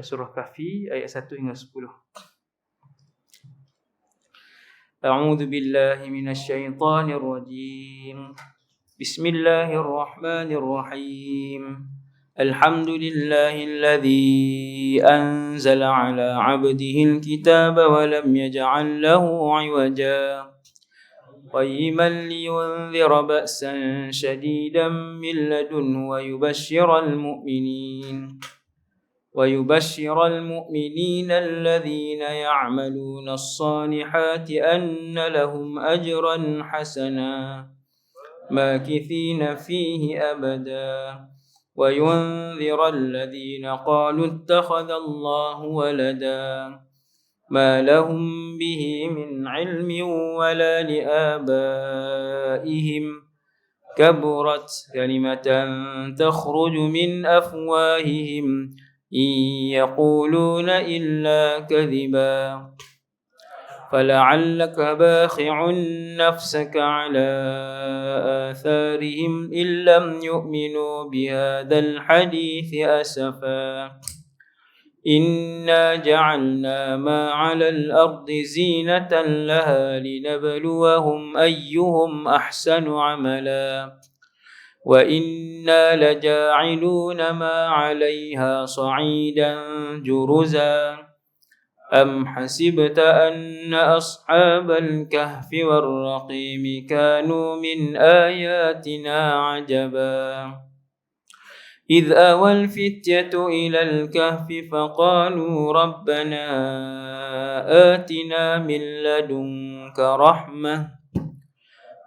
surah Kahfi ayat 1 hingga 10. A'udzu billahi minasy syaithanir rajim. Bismillahirrahmanirrahim. Alhamdulillahilladzi anzala 'ala 'abdihi al-kitaba wa lam yaj'al lahu 'iwaja. قيما لينذر بأسا شديدا من لدنه ويبشر المؤمنين الذين يعملون الصالحات أن لهم أجرا حسنا ماكثين فيه أبدا وينذر الذين قالوا اتخذ الله ولدا ما لهم به من علم ولا لآبائهم كبرت كلمة تخرج من أفواههم إن يقولون إلا كذبا فلعلك باخع نفسك على آثارهم إن لم يؤمنوا بهذا الحديث أسفا إنا جعلنا ما على الأرض زينة لها لنبلوهم أيهم أحسن عملا وإنا لجاعلون ما عليها صعيدا جرزا أم حسبت أن أصحاب الكهف والرقيم كانوا من آياتنا عجبا إذ أوى الفتية إلى الكهف فقالوا ربنا آتنا من لدنك رحمة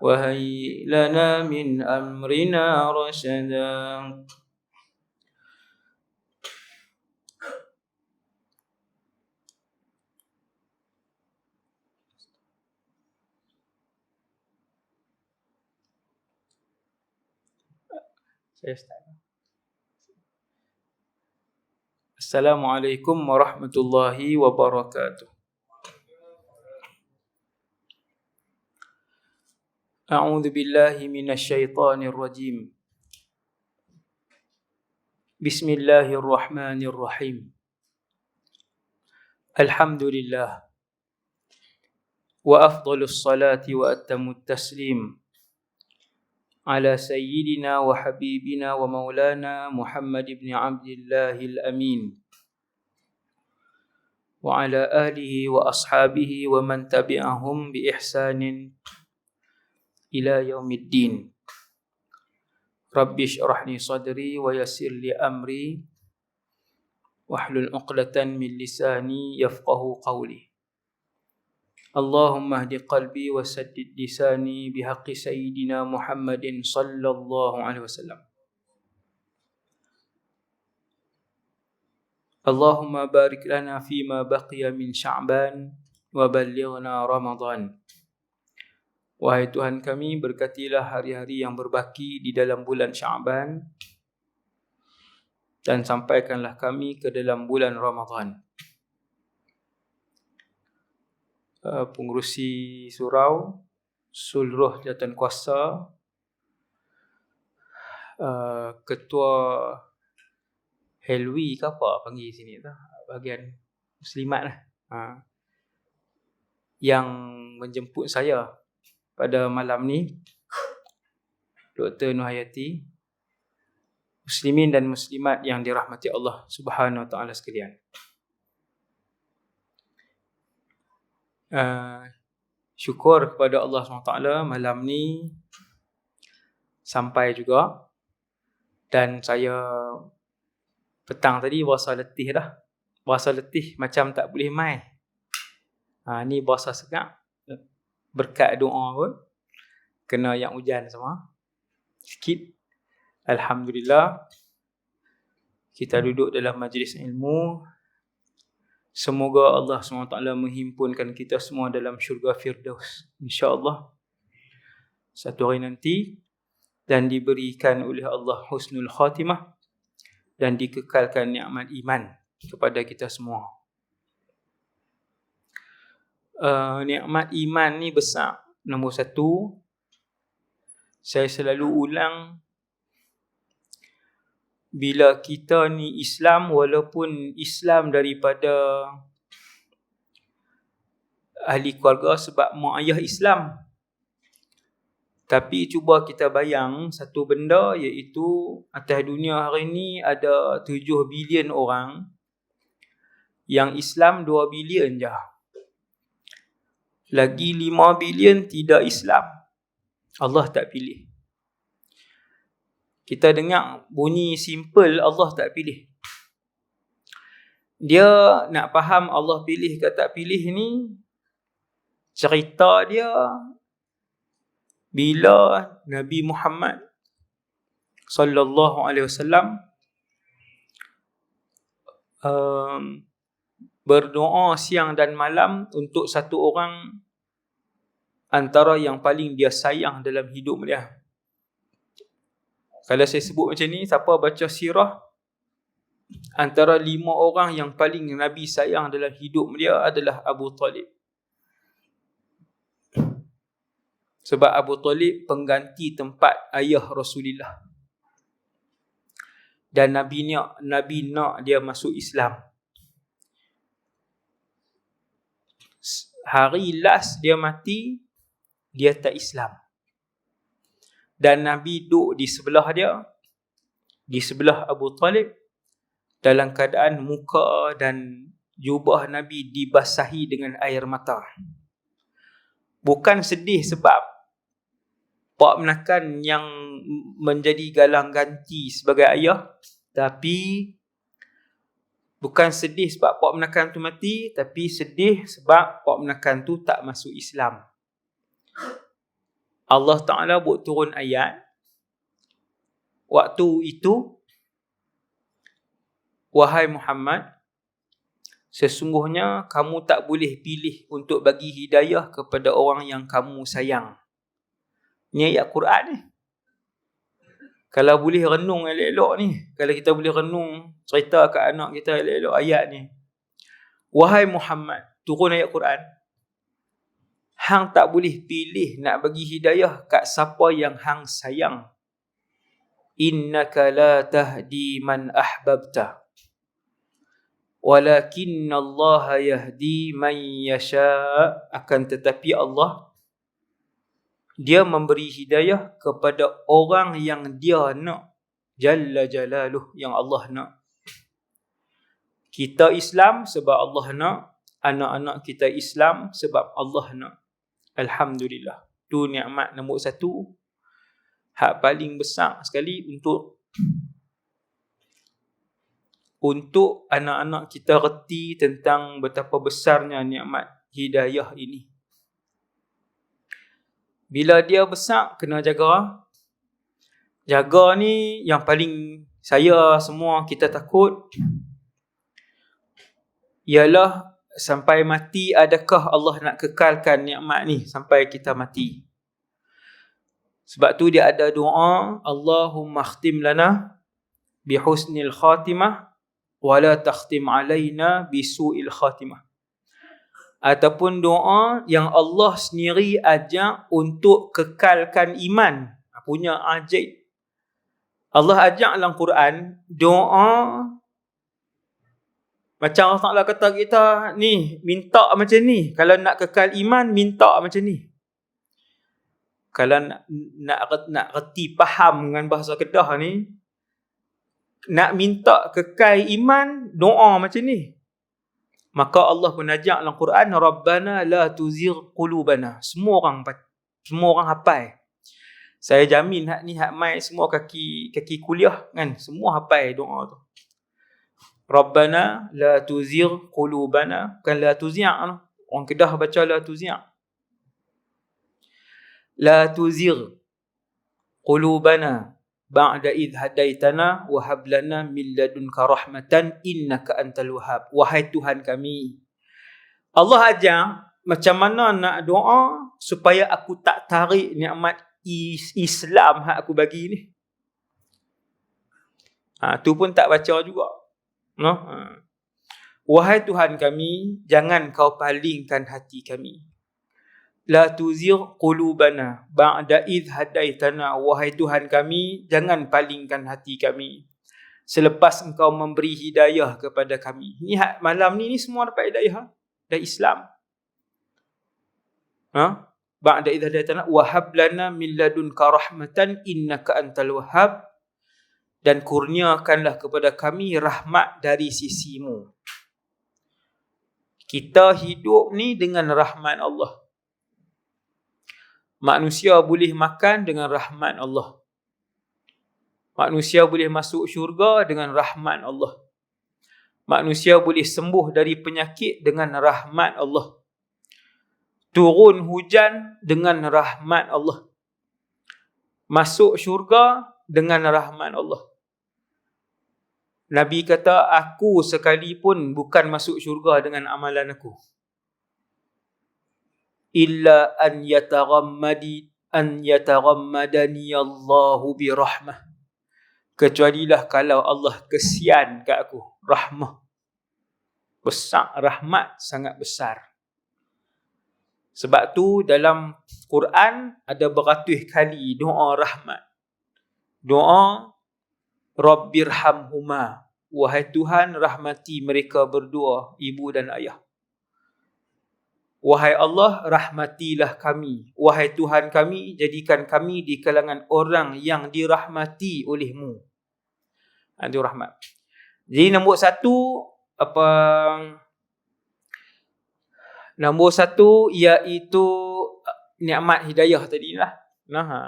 وهيئ لنا من أمرنا رشدا. Assalamualaikum warahmatullahi wabarakatuh. A'udzu billahi minasy syaithanir rajim. Bismillahirrahmanirrahim. Alhamdulillah. Wa afdhalus salati wa atamut taslim ala sayyidina wa habibina wa maulana Muhammad ibn Abdillahil Amin wa ala alihi wa ashabihi wa man tabi'ahum bi ihsanin ila yaumiddin. Rabbi shrah li sadri wa yassir li amri wahlul 'uqdatan min lisani yafqahu qawli. Allahumma hdi qalbi wa saddid lisani bihaqqi sayyidina Muhammadin sallallahu alaihi wasallam. Allahumma barik lana fima baqiya min Sya'ban wa ballighna Ramadan. Wahai Tuhan kami, berkatilah hari-hari yang berbaki di dalam bulan Sya'ban dan sampaikanlah kami ke dalam bulan Ramadan. Pengurusi surau, Sulruh Jawatan Kuasa, Ketua Helwi ke apa panggil sini tu, bahagian Muslimat lah, yang menjemput saya pada malam ni, Dr. Nuhayati, Muslimin dan Muslimat yang dirahmati Allah Subhanahu Wa Taala sekalian. Syukur kepada Allah SWT malam ni sampai juga, dan saya petang tadi berasa letih dah. Berasa letih macam tak boleh mai. Ni berasa segar berkat doa pun, kena yang hujan semua sikit. Alhamdulillah, kita duduk dalam majlis ilmu. Semoga Allah SWT menghimpunkan kita semua dalam syurga Firdaus, insya-Allah, satu hari nanti, dan diberikan oleh Allah husnul khatimah dan dikekalkan nikmat iman kepada kita semua. Nikmat iman ni besar. Nombor satu, saya selalu ulang, bila kita ni Islam, walaupun Islam daripada ahli keluarga sebab mak ayah Islam, tapi cuba kita bayang satu benda, iaitu atas dunia hari ni ada 7 bilion orang, yang Islam 2 bilion je. Lagi 5 bilion tidak Islam. Allah tak pilih. Kita dengar bunyi simple, Allah tak pilih. Dia nak faham Allah pilih ke tak pilih ni, cerita dia bila Nabi Muhammad sallallahu alaihi wasallam berdoa siang dan malam untuk satu orang antara yang paling dia sayang dalam hidup dia. Kalau saya sebut macam ni, siapa baca sirah, antara 5 orang yang paling Nabi sayang dalam hidup dia adalah Abu Talib. Sebab Abu Talib pengganti tempat ayah Rasulullah. Dan Nabi nak dia masuk Islam. Hari last dia mati, dia tak Islam. Dan Nabi duduk di sebelah dia, di sebelah Abu Talib, dalam keadaan muka dan jubah Nabi dibasahi dengan air mata. Bukan sedih sebab pak menakan yang menjadi galang ganti sebagai ayah, tapi bukan sedih sebab pak menakan tu mati, tapi sedih sebab pak menakan tu tak masuk Islam. Allah Ta'ala buat turun ayat. Waktu itu, wahai Muhammad, sesungguhnya kamu tak boleh pilih untuk bagi hidayah kepada orang yang kamu sayang. Ni ayat Quran ni. Kalau boleh renung elok-elok ni, kalau kita boleh renung, cerita kat anak kita elok-elok ayat ni. Wahai Muhammad, turun ayat Quran. Hang tak boleh pilih nak bagi hidayah kat siapa yang hang sayang. Innaka la tahdi man ahbabta, walakinna Allah yahdi man yasha. Akan tetapi Allah, dia memberi hidayah kepada orang yang dia nak. Jalla jalaluh, yang Allah nak. Kita Islam sebab Allah nak. Anak-anak kita Islam sebab Allah nak. Alhamdulillah. Tu nikmat nombor 1. Hak paling besar sekali untuk anak-anak kita reti tentang betapa besarnya nikmat hidayah ini. Bila dia besar, kena jaga. Jaga ni yang paling saya semua kita takut, ialah sampai mati, adakah Allah nak kekalkan nikmat ni sampai kita mati? Sebab tu dia ada doa, Allahumma khtim lana bihusnil khatimah wala takhtim alaina bisu'il khatimah. Ataupun doa yang Allah sendiri ajak untuk kekalkan iman. Punya ajaib. Allah ajak dalam Quran doa macam Allah Ta'ala kata kita ni, minta macam ni. Kalau nak kekal iman, minta macam ni. Kalau nak reti faham dengan bahasa Kedah ni, nak minta kekal iman, doa macam ni. Maka Allah pun ajak dalam Quran, Rabbana la tuzigh qulubana. Semua orang hafal. Saya jamin hak ni hak mai semua kaki kuliah kan, semua hafal doa tu. Rabbana la tuzigh qulubana, bukan la tuzigh. Orang Kedah baca la tuzigh. La tuzigh qulubana ba'da idh hadaitana wa hab lana min ladunka rahmatan innaka antal wahhab. Wahai Tuhan kami, Allah ajak macam mana nak doa supaya aku tak tarik nikmat Islam hak aku bagi ni. Tu pun tak baca juga. No? Wahai Tuhan kami, jangan kau palingkan hati kami. La tuzigh qulubana ba'da idh hadaitana. Wahai Tuhan kami, jangan palingkan hati kami selepas engkau memberi hidayah kepada kami. Ni malam ni semua dapat hidayah dari Islam. Ba'da idh hadaytana wa hab lana min ladunka rahmatan innaka antal wahhab, dan kurniakanlah kepada kami rahmat dari sisimu. Kita hidup ni dengan rahmat Allah. Manusia boleh makan dengan rahmat Allah. Manusia boleh masuk syurga dengan rahmat Allah. Manusia boleh sembuh dari penyakit dengan rahmat Allah. Turun hujan dengan rahmat Allah. Masuk syurga dengan rahmat Allah. Nabi kata, aku sekalipun bukan masuk syurga dengan amalan aku. Illa an yataghammadani Allahu birahmah. Kecualilah kalau Allah kesian kat aku. Rahmah. Besar. Rahmat sangat besar. Sebab tu dalam Quran ada beratus kali doa rahmat. Doa Rabbirhamhuma. Wahai Tuhan, rahmati mereka berdua, ibu dan ayah. Wahai Allah, rahmatilah kami. Wahai Tuhan kami, jadikan kami di kalangan orang yang dirahmati olehmu. Itu rahmat. Jadi nombor satu iaitu nikmat hidayah tadi lah.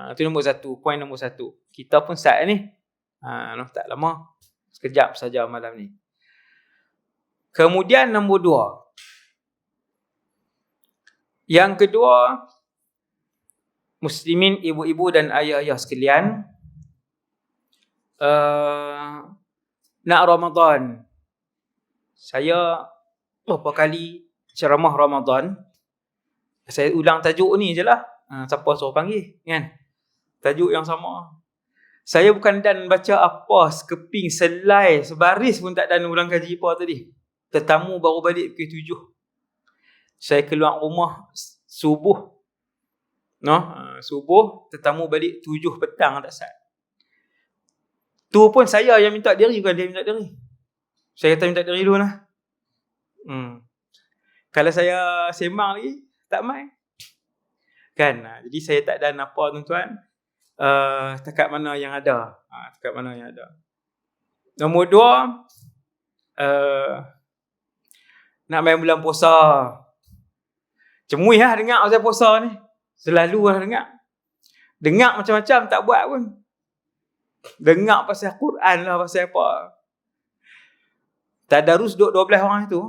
Itu nombor satu. Poin nombor satu. Kita pun start ni. Tak lama. Sekejap saja malam ni. Kemudian nombor dua. Yang kedua, muslimin, ibu-ibu dan ayah-ayah sekalian, nak Ramadan. Saya berapa kali ceramah Ramadan, saya ulang tajuk ni je lah. Siapa suruh panggil, kan? Tajuk yang sama. Saya bukan dan baca apa sekeping, selai, sebaris pun tak dan ulang kaji apa tadi. Tetamu baru balik pukul 7. Saya keluar rumah subuh. Subuh, tetamu balik 7 petang tak sat. Tu pun saya yang minta diri, bukan dia minta diri. Saya kata minta diri dulu lah. Kalau saya sembang lagi, tak main. Kan? Jadi saya tak dan apa tuan-tuan. Takat mana yang ada. Takat mana yang ada. Nombor 2, nak main bulan puasa. Cemui lah dengar pasal puasa ni. Selalu lah dengar. Dengar macam-macam, tak buat pun. Dengar pasal Quran lah, pasal apa. Tadarus duduk 12 orang itu.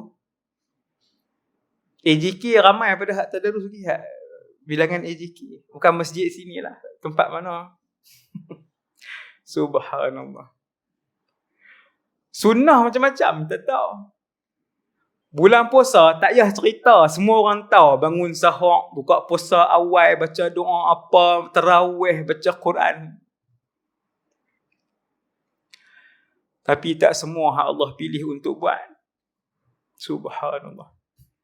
AJK ramai pada hak tadarus lagi. Bilangan AJK. Bukan masjid sini lah. Tempat mana. Subhanallah. Sunnah macam-macam, tak tahu. Bulan puasa, tak payah cerita. Semua orang tahu. Bangun sahur, buka puasa awal, baca doa apa, tarawih, baca Quran. Tapi tak semua hak Allah pilih untuk buat. Subhanallah.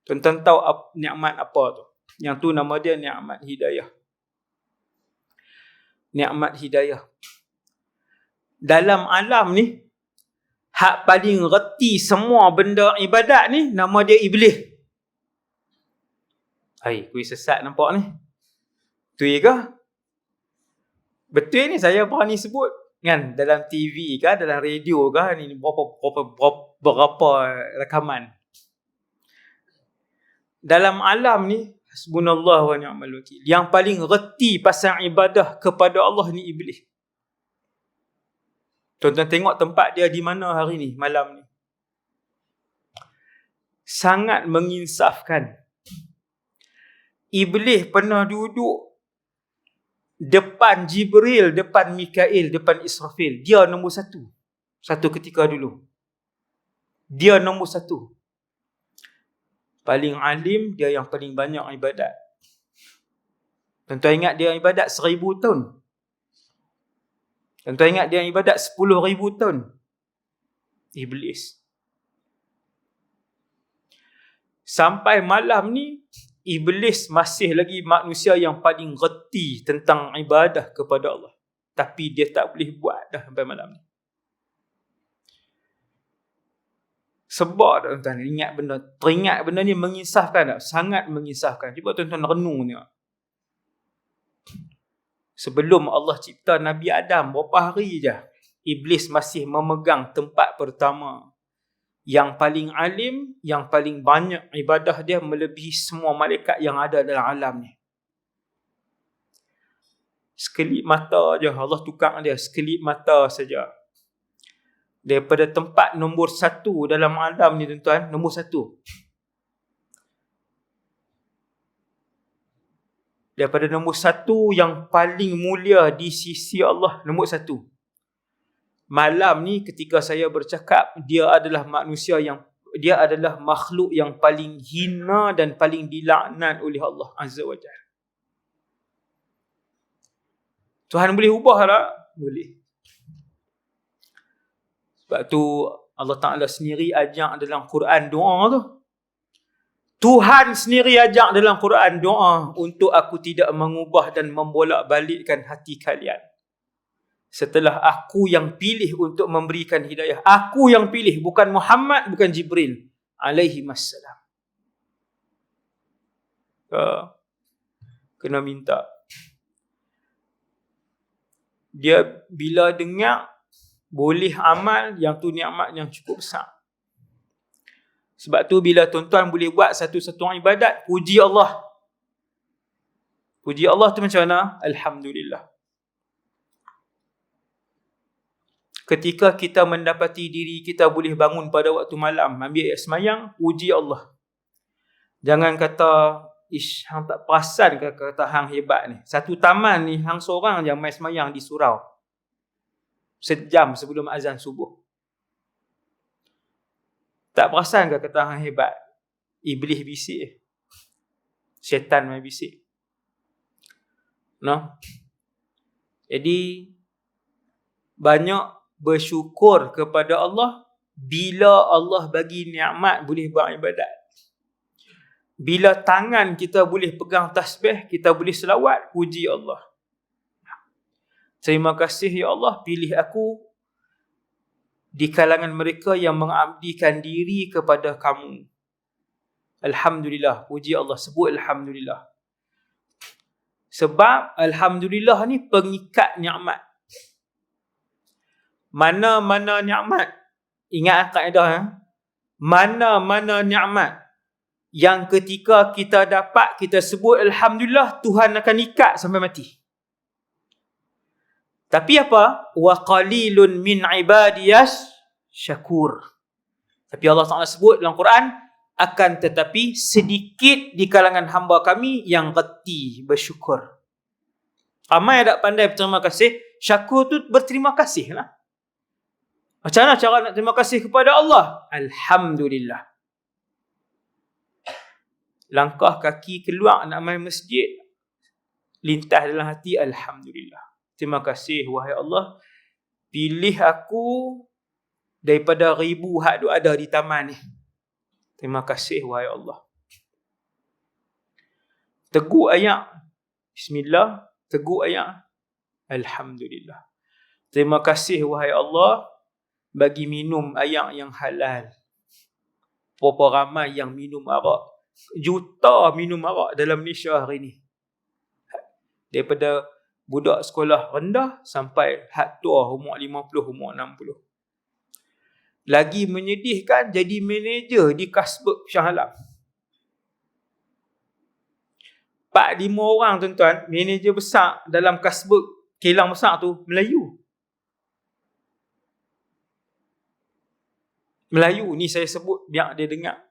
Tuan-tuan tahu nikmat apa tu? Yang tu nama dia nikmat hidayah. Nikmat hidayah. Dalam alam ni, hak paling reti semua benda ibadat ni, nama dia Iblis. Kuih sesat nampak ni. Betul ke? Betul ni saya berani sebut. Kan? Dalam TV ke, dalam radio ke, ni berapa rakaman. Dalam alam ni, hasbunallah wa ni'mal wakil. Yang paling reti pasal ibadah kepada Allah ni Iblis. Tuan-tuan tengok tempat dia di mana hari ni, malam ni. Sangat menginsafkan. Iblis pernah duduk depan Jibril, depan Mikail, depan Israfil. Dia nombor satu. Satu ketika dulu. Dia nombor satu. Paling alim, dia yang paling banyak ibadat. Tuan-tuan ingat dia ibadat 1000 tahun. Tuan-tuan ingat dia ibadat 10,000 tahun. Iblis. Sampai malam ni, Iblis masih lagi manusia yang paling reti tentang ibadah kepada Allah. Tapi dia tak boleh buat dah sampai malam ni. Sebab tuan-tuan, teringat benda ni mengisahkan tak? Sangat mengisahkan. Cuba tuan-tuan renung tengok. Sebelum Allah cipta Nabi Adam, berapa hari je Iblis masih memegang tempat pertama. Yang paling alim, yang paling banyak ibadah dia melebihi semua malaikat yang ada dalam alam ni. Sekelip mata je Allah tukar dia, sekelip mata saja. Daripada tempat nombor 1 dalam alam ni tuan-tuan, nombor 1. Daripada nombor 1 yang paling mulia di sisi Allah, nombor 1. Malam ni ketika saya bercakap, dia adalah makhluk yang paling hina dan paling dilaknat oleh Allah Azza wa Jalla. Tuhan boleh ubah tak? Boleh. Sebab tu Allah Ta'ala sendiri ajak dalam Quran doa tu. Tuhan sendiri ajak dalam Quran doa untuk aku tidak mengubah dan membolak-balikkan hati kalian. Setelah aku yang pilih untuk memberikan hidayah. Aku yang pilih, bukan Muhammad, bukan Jibril alaihi wassalam. Kena minta. Dia bila dengar boleh amal, yang tu nikmat yang cukup besar. Sebab tu bila tuan-tuan boleh buat satu-satu ibadat, puji Allah. Puji Allah tu macam mana? Alhamdulillah. Ketika kita mendapati diri kita boleh bangun pada waktu malam, ambil semayang, puji Allah. Jangan kata, ish, hang tak perasan ke kata hang hebat ni. Satu taman ni, hang seorang je main semayang di surau. Sejam sebelum azan subuh. Tak perasan ke kata hang hebat? Iblis bisik. Syaitan main bisik. No? Jadi, banyak bersyukur kepada Allah bila Allah bagi nikmat boleh buat ibadat. Bila tangan kita boleh pegang tasbih, kita boleh selawat, puji Allah. Terima kasih ya Allah, pilih aku di kalangan mereka yang mengabdikan diri kepada kamu. Alhamdulillah, puji Allah, sebut Alhamdulillah. Sebab Alhamdulillah ni pengikat nikmat. Mana-mana nikmat, ingat kaedah, mana-mana nikmat yang ketika kita dapat, kita sebut Alhamdulillah, Tuhan akan ikat sampai mati. Tapi apa? Wa qalilun min ibadiyas syakur. Tapi Allah Taala sebut dalam Quran, akan tetapi sedikit di kalangan hamba kami yang reti bersyukur. Ramai tak pandai berterima kasih. Syakur tu berterima kasih lah. Macam mana cara nak terima kasih kepada Allah? Alhamdulillah. Langkah kaki keluar nak main masjid, lintas dalam hati, Alhamdulillah. Terima kasih wahai Allah, pilih aku daripada ribu hak ada di taman ni. Terima kasih wahai Allah. Teguk ayat Bismillah, teguk ayat Alhamdulillah. Terima kasih wahai Allah bagi minum air yang halal. Berapa ramai yang minum arak? Juta minum arak dalam Malaysia hari ni. Daripada budak sekolah rendah sampai hak tua, umur 50, umur 60. Lagi menyedihkan, jadi manager di Kasbek Shah Alam. 4-5 orang tuan-tuan, manager besar dalam Kasbek kilang besar tu, Melayu. Melayu ni saya sebut biar dia dengar.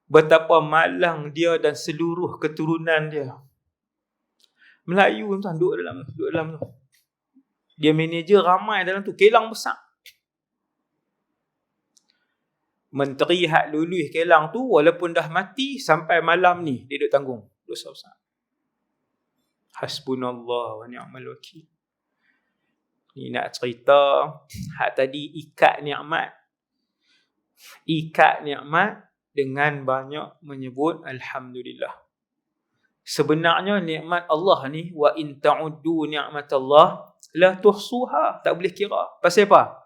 Betapa malang dia dan seluruh keturunan dia. Melayu tuan, duduk dalam tu. Dia manager ramai dalam tu, kilang besar. Menteri hak lulus kilang tu walaupun dah mati sampai malam ni dia duk tanggung dosa besar. Hasbunallah wa ni'mal wakil. Ni nak cerita hak tadi ikat nikmat. Ikat nikmat dengan banyak menyebut Alhamdulillah. Sebenarnya nikmat Allah ni, wa in ta'uddu ni'matallah la tuhsuha, tak boleh kira. Pasal apa?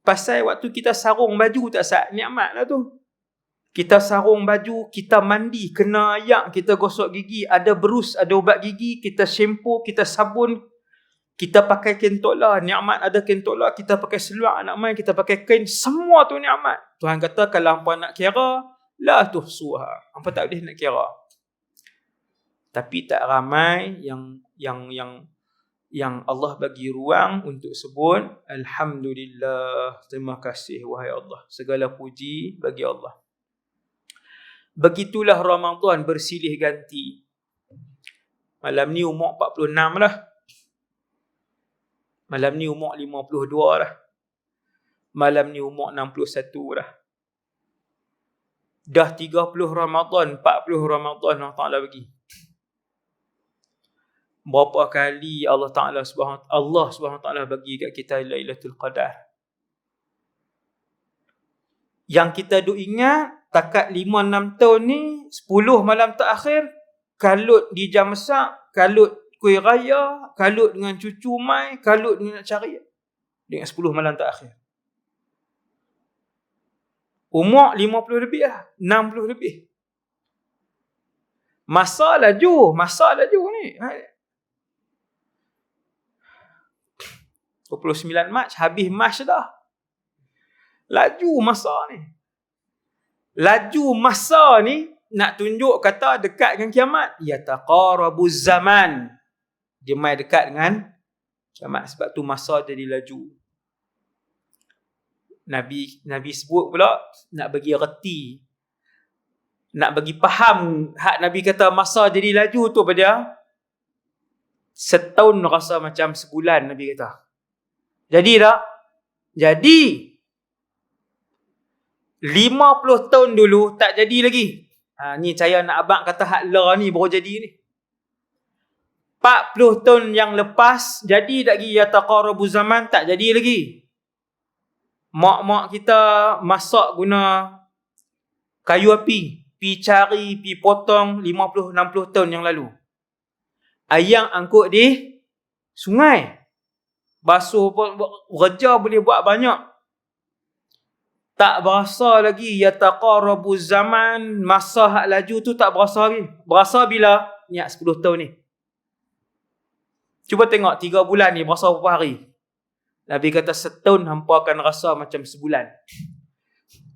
Pasal waktu kita sarung baju tak sah, nikmat lah tu. Kita sarung baju, kita mandi, kena ayak, kita gosok gigi, ada berus, ada ubat gigi, kita shampoo, kita sabun, kita pakai kentola, nikmat ada kentola, kita pakai seluar anak main, kita pakai kain, semua tu nikmat. Tuhan kata kalau hangpa nak kira, la tuhsuha. Hangpa tak boleh nak kira. Tapi tak ramai yang Allah bagi ruang untuk sebut alhamdulillah, terima kasih wahai Allah, segala puji bagi Allah. Begitulah Ramadan bersilih ganti. Malam ni umur 46 lah. Malam ni umur 52 lah. Malam ni umur 61 lah. Dah 30 Ramadan, 40 Ramadan Allah Ta'ala bagi. Berapa kali Allah Subhanahu Ta'ala bagi kat kita Lailatul Qadar. Yang kita duk ingat takat 5-6 tahun ni, 10 malam terakhir, kalut di jam masak, kalut kuih raya, kalut dengan cucu mai, kalut dengan nak cari. Dengan 10 malam terakhir. Umur 50 lebih lah, 60 lebih. Masa laju ni. 29 Mac, habis Mac dah. Laju masa ni nak tunjuk kata dekat dengan kiamat. Yataqarabuz zaman. Dia mai dekat dengan kiamat, sebab tu masa jadi laju. Nabi sebut pula nak bagi reti, nak bagi faham hak Nabi kata masa jadi laju tu apa dia? Setahun rasa macam sebulan, Nabi kata. Jadi tak? Jadi 50 tahun dulu tak jadi lagi. Ni saya nak abang kata hak la ni baru jadi ni. 40 tahun yang lepas jadi lagi yataqarabu zaman, tak jadi lagi. Mak-mak kita masak guna kayu api, pi cari, pi potong 50-60 tahun yang lalu. Ayam angkut di sungai. Basuh kerja boleh buat banyak. Tak berasa lagi yataqarabu zaman, masa hak laju tu tak berasa lagi. Berasa bila? Niat 10 tahun ni. Cuba tengok 3 bulan ni berasa berapa hari? Nabi kata setahun hampa akan rasa macam sebulan.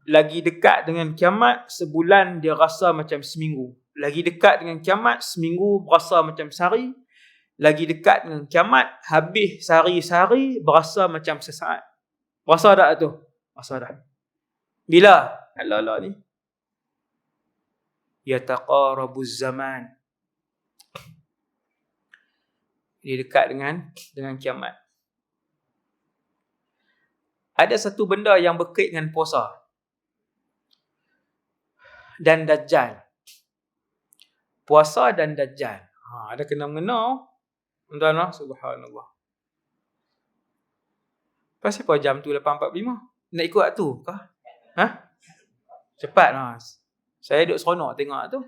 Lagi dekat dengan kiamat, sebulan dia rasa macam seminggu. Lagi dekat dengan kiamat, seminggu berasa macam sehari. Lagi dekat dengan kiamat, habis sehari-sehari berasa macam sesaat. Berasa tak tu? Berasa dah. Bila? Allah ni. Yataqarabuz zaman. Dia dekat dengan kiamat. Ada satu benda yang berkait dengan puasa dan Dajjal. Puasa dan Dajjal. Ada kena-mengena. Tuan-tuan, subhanallah. Pasal apa jam tu 8.45? Nak ikut tu kah? Cepat lah. Saya duduk seronok tengok tu.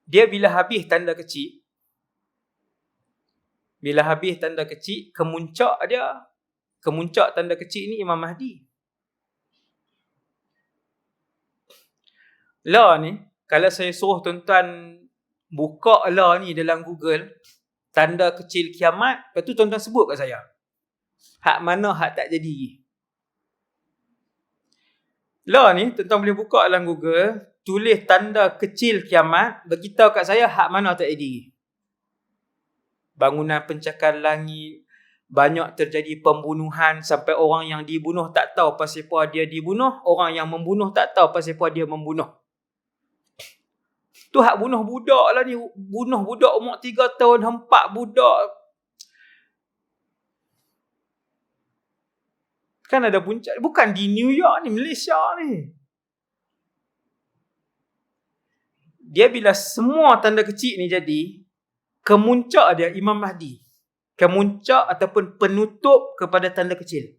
Dia bila habis tanda kecil, kemuncak tanda kecil ni Imam Mahdi. La ni, kalau saya suruh tuan-tuan buka la ni dalam Google, tanda kecil kiamat, lepas tu tuan-tuan sebut kat saya. Hak mana hak tak jadi. La ni, tuan-tuan boleh buka dalam Google, tulis tanda kecil kiamat, beritahu kat saya hak mana tak jadi. Bangunan pencakar langit, banyak terjadi pembunuhan sampai orang yang dibunuh tak tahu pasal apa dia dibunuh, orang yang membunuh tak tahu pasal apa dia membunuh. Tu hak bunuh budak lah ni, bunuh budak umur 3 tahun, hempak budak. Kan ada puncak, bukan di New York ni, Malaysia ni. Dia bila semua tanda kecil ni jadi, kemuncak dia Imam Mahdi. Kemuncak ataupun penutup kepada tanda kecil.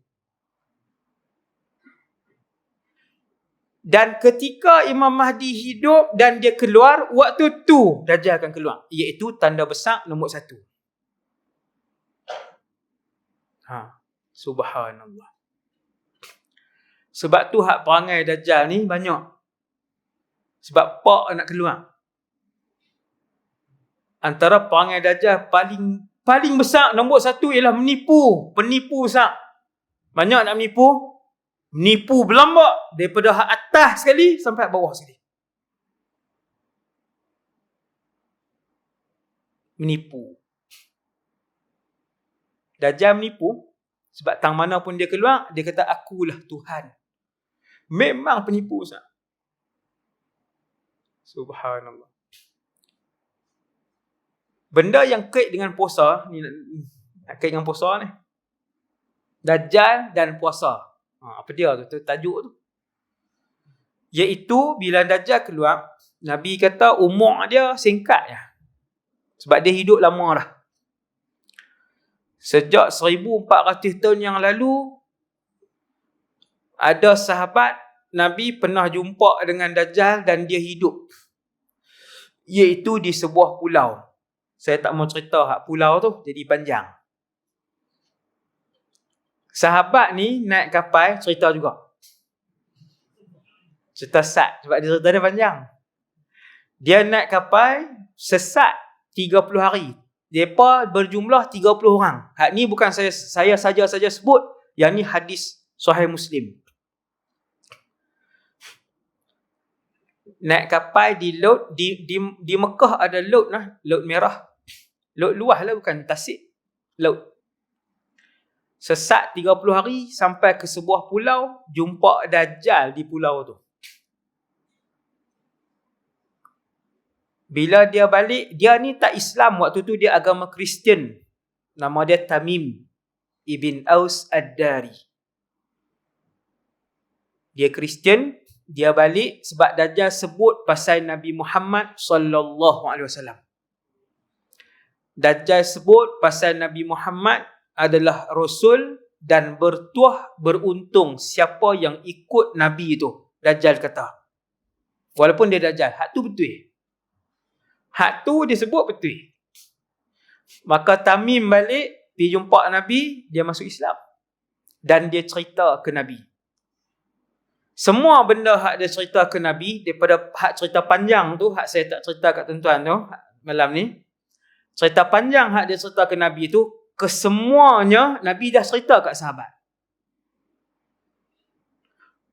Dan ketika Imam Mahdi hidup dan dia keluar, waktu tu Dajjal akan keluar. Iaitu tanda besar nombor 1. Subhanallah. Sebab tu hak perangai Dajjal ni banyak. Sebab pak nak keluar. Antara perangai Dajjal paling besar nombor 1 ialah menipu. Penipu besar. Banyak nak menipu. Menipu berlambak daripada hak atas sekali sampai bawah sekali. Menipu. Dajjal menipu sebab tang mana pun dia keluar, dia kata akulah Tuhan. Memang penipu besar. Subhanallah. Benda yang kait dengan puasa ni, kait dengan puasa ni. Dajjal dan puasa. Apa dia tu tajuk tu? Iaitu bila Dajjal keluar, Nabi kata umur dia singkat je. Sebab dia hidup lama dah. Sejak 1400 tahun yang lalu, ada sahabat Nabi pernah jumpa dengan Dajjal dan dia hidup. Iaitu di sebuah pulau. Saya tak mau cerita hak pulau tu, jadi panjang. Sahabat ni naik kapal, cerita juga. Cerita sat, sebab dia cerita dia panjang. Dia naik kapal, sesat 30 hari. Mereka berjumlah 30 orang. Hak ni bukan saya saja sebut. Yang ni hadis Sahih Muslim. Naik kapal di laut, di Mekah ada laut lah, laut merah. Laut luas lah, bukan tasik. Laut. Sesat 30 hari sampai ke sebuah pulau, jumpa Dajjal di pulau tu. Bila dia balik, dia ni tak Islam waktu tu, dia agama Kristian. Nama dia Tamim Ibn Aus Ad-Dari. Dia Kristian, dia balik sebab Dajjal sebut pasal Nabi Muhammad sallallahu alaihi wasallam. Dajjal sebut pasal Nabi Muhammad adalah Rasul dan bertuah beruntung siapa yang ikut Nabi itu. Dajjal kata. Walaupun dia Dajjal, hak tu betul. Hak tu dia sebut betul. Maka Tamim balik, pergi jumpa Nabi, dia masuk Islam. Dan dia cerita ke Nabi. Semua benda hak dia cerita ke Nabi, daripada hak cerita panjang tu, hak saya tak cerita kat tuan-tuan tu, malam ni. Cerita panjang hak dia cerita ke Nabi tu, kesemuanya Nabi dah cerita kat sahabat.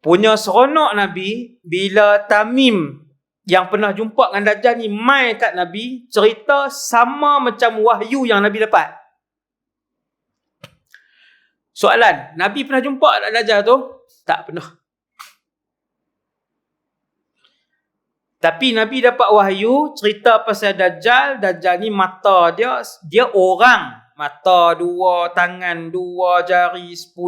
Punya seronok Nabi, bila Tamim yang pernah jumpa dengan Dajjal ni mai kat Nabi, cerita sama macam wahyu yang Nabi dapat. Soalan, Nabi pernah jumpa tak Dajjal tu? Tak pernah. Tapi Nabi dapat wahyu, cerita pasal Dajjal. Dajjal ni mata dia orang. Mata 2, tangan 2, jari 10.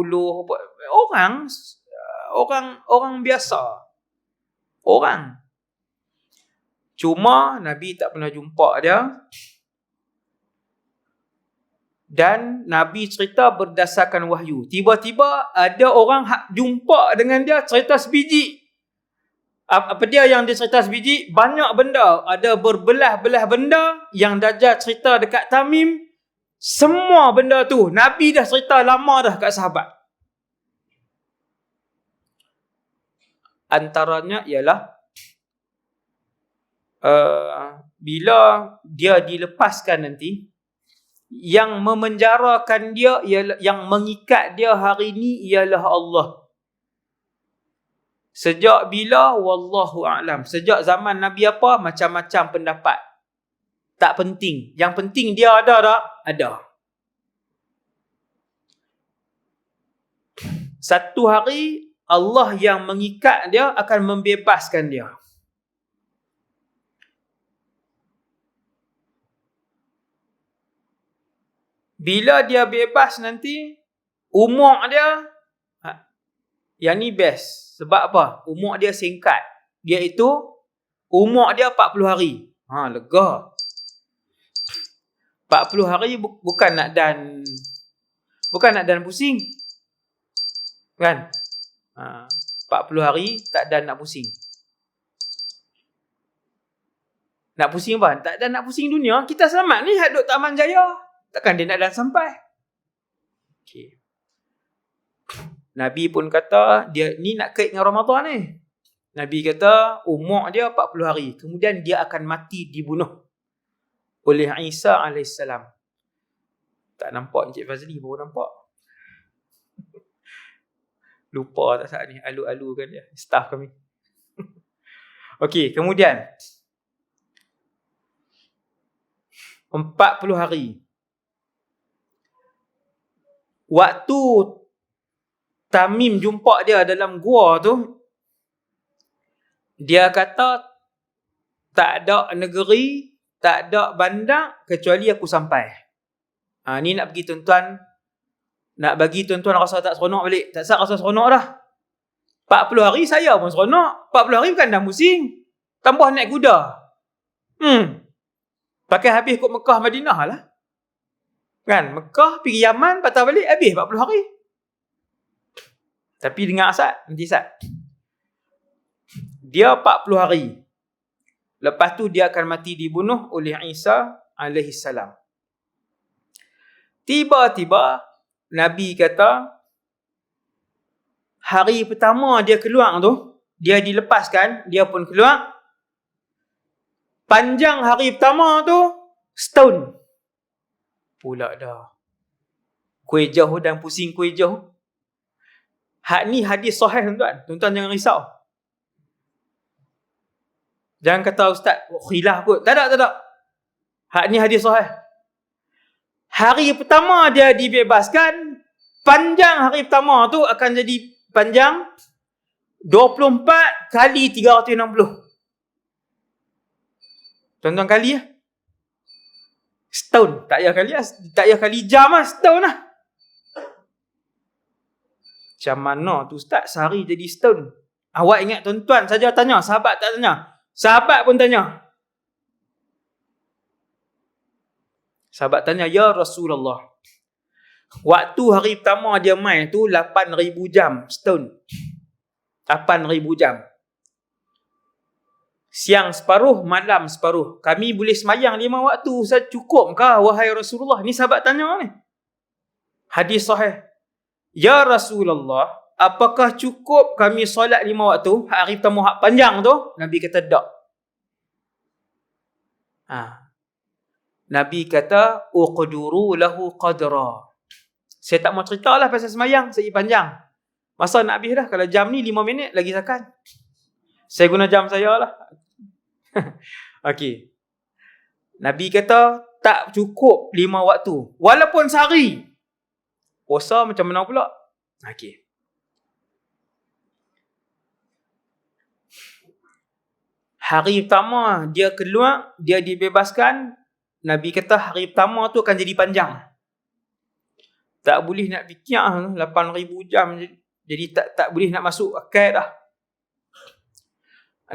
Orang biasa. Orang. Cuma Nabi tak pernah jumpa dia. Dan Nabi cerita berdasarkan wahyu. Tiba-tiba ada orang jumpa dengan dia, cerita sebiji. Apa dia yang dia cerita sebiji? Banyak benda. Ada berbelah-belah benda yang Dajjal cerita dekat Tamim. Semua benda tu Nabi dah cerita lama dah kat sahabat. Antaranya ialah bila dia dilepaskan nanti, yang memenjarakan dia ialah, yang mengikat dia hari ni ialah Allah. Sejak bila? Wallahu a'lam. Sejak zaman Nabi apa? Macam-macam pendapat. Tak penting. Yang penting dia ada tak? Ada. Satu hari Allah yang mengikat dia akan membebaskan dia. Bila dia bebas nanti, umur dia, yang ni best. Sebab apa? Umur dia singkat. Iaitu, umur dia 40 hari. Lega. 40 hari bukan nak dan pusing. Kan? 40 hari tak ada nak pusing. Nak pusing apa? Tak ada nak pusing dunia. Kita selamat ni duduk Taman Jaya. Takkan dia nak dan sampai. Okay. Nabi pun kata, dia ni nak kait dengan Ramadan ni. Nabi kata, umur dia 40 hari. Kemudian dia akan mati dibunuh oleh Isa AS. Tak nampak Encik Fazli, baru nampak. Lupa tak saat ni, alu-alu kan dia, staff kami. Okey, kemudian 40 hari. Waktu Tamim jumpa dia dalam gua tu, dia kata, tak ada negeri, tak ada bandar kecuali aku sampai. Ni nak bagi tuan-tuan, rasa tak seronok balik. Tak sah rasa seronok dah. 40 hari saya pun seronok. 40 hari bukan dah pusing. Tambah naik kuda. Pakai habis kot Mekah Madinah lah. Kan? Mekah pergi Yaman, patah balik, habis 40 hari. Tapi dengar Asad, nanti Asad. Dia 40 hari. Lepas tu dia akan mati dibunuh oleh Isa AS. Tiba-tiba Nabi kata, hari pertama dia keluar tu, dia dilepaskan, dia pun keluar. Panjang hari pertama tu setahun. Pula dah. Kuih jauh dan pusing kuih jauh. Ni hadis sahih tuan-tuan. Tuan-tuan jangan risau. Jangan kata ustaz khilaf kot. Tak ada. Ni hadis sahih. Hari pertama dia dibebaskan, panjang hari pertama tu akan jadi panjang 24 kali 360. Tuan-tuan kali ya. Setahun. Tak payah kali jam lah. Setahun lah. Macam mana tu ustaz? Sehari jadi setahun. Awak ingat tuan-tuan saja tanya. Sahabat tak tanya. Sahabat pun tanya. Sahabat tanya, ya Rasulullah, waktu hari pertama dia main tu 8,000 jam setahun. 8,000 jam. Siang separuh, malam separuh. Kami boleh semayang 5 waktu. Ustaz, cukupkah wahai Rasulullah? Ni sahabat tanya ni. Hadis sahih. Ya Rasulullah, apakah cukup kami solat 5 waktu? Hari pertama hak panjang tu? Nabi kata tak. Nabi kata, uqduru lahu qadra. Saya tak mau cerita lah pasal semayang, saya panjang. Masa nak habis dah. Kalau jam ni 5 minit lagi sakan. Saya guna jam saya lah. Okey. Nabi kata, tak cukup 5 waktu. Walaupun sehari. Puasa macam mana pula? Okey. Hari pertama dia keluar, dia dibebaskan. Nabi kata hari pertama tu akan jadi panjang. Tak boleh nak fikir 8,000 jam. Jadi tak boleh nak masuk akal dah.